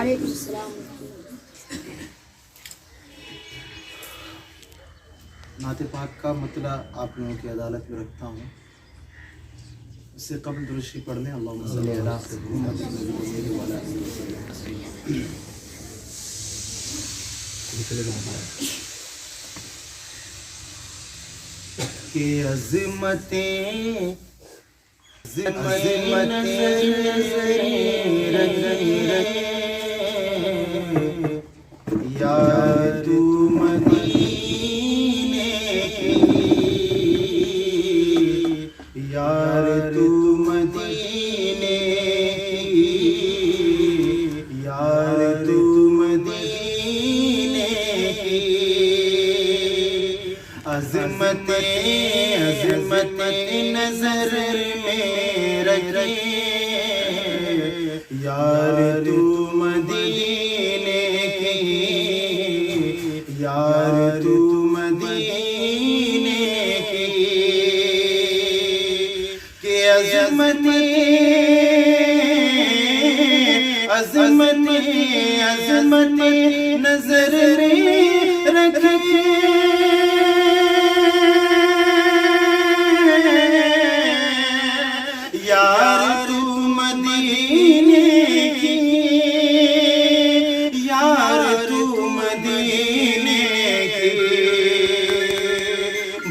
وعلیکم السلام۔ نعت پاک کا مطلع آپ لوگوں کی عدالت میں رکھتا ہوں۔ اس سے قبل درود شریف پڑھ لیں۔ اللہم صلی علی محمد وعلی آلہ وسلم۔ کہ عظمتیں یار تو مدینے کی، یار تو مدینے کی، یار تو مدینے کی، عظمت نظر میں رکھیں، یار تو مدینے کی، یار تو مدینے کی، کہ عظمت نظر میں رکھیں، یار تو مدینے کی، یار تو مدینے کی،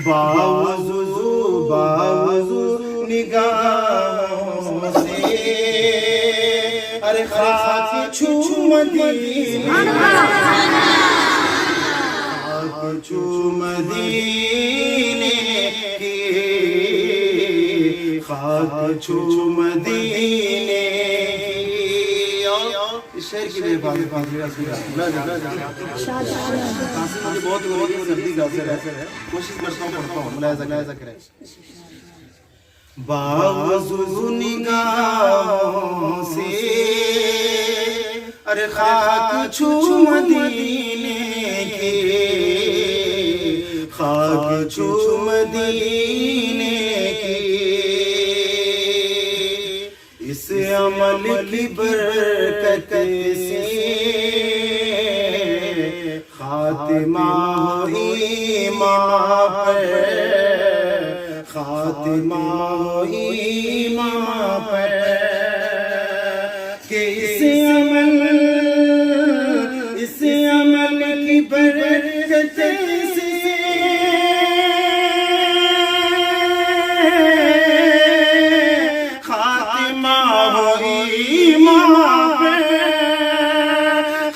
باوضو نگاہوں سے ارے خاک چھو مدینے، خاک چھو مدینے کی، خاک چھو مدینے کی۔ اس شعر کی بے بات مجھے بہت سردی کا اثر ہے، کوشش کرتا ہوں پڑھتا ہوں، ملاحظہ کریں۔ باوضو نگاہوں سے ارے خاک چھو مدینے کی، خاک چھو مدینے کی، اس عمل کی برکت سے خاتمہ ایمان پر، خاتمہ ایمان پر، کہ اس عمل کی برکت سے خاتمہ ایمان پر،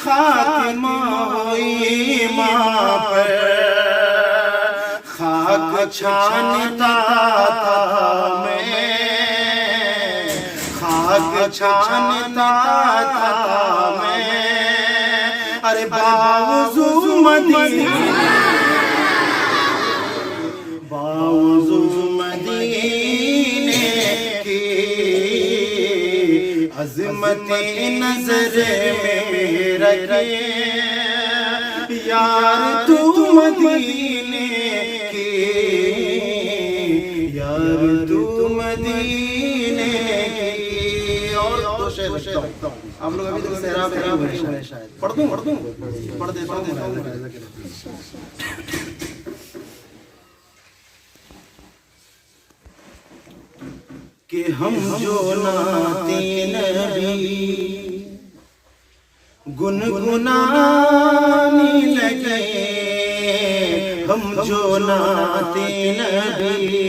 خاتمہ ایمان پر، خاک چھانتا تھا میں، خاک چھانتا تھا میں، ارے باوضو مدینے، باوضو مدینے کی، عظمت نظر میں رکھیں، یار تو مدینے کی، یار تو مدینے کی۔ اور دو شعر رکھتا ہوں، آپ لوگ ابھی تک سیراب شاید پڑھ دوں پڑھ دیتا ہوں۔ کہ ہم جو نعت نبی گنگنانے لگے، ہم جو نعت نبی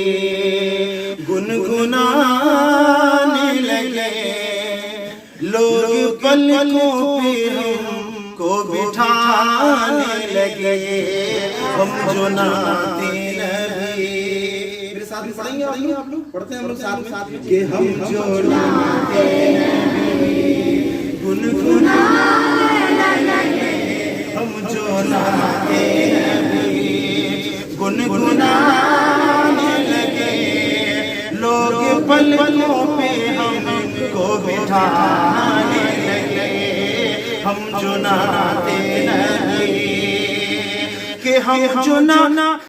گنگنانے لگے، لوگ پلکوں پہ ہم کو بٹھانے لگے، ہم جو نعت نبی، میرے ساتھ میں پڑھیں گے آپ لوگ؟ پڑھتے ہیں ہم لوگ ساتھ میں، کہ ہم جو نعت نبی گنگنانے لگے، ہم جو نعت نبی گنگنانے لگے، لوگ پلکوں پہ ہم کو بٹھانے لگے، ہم جو نعت نبی، کہ ہم جو نعت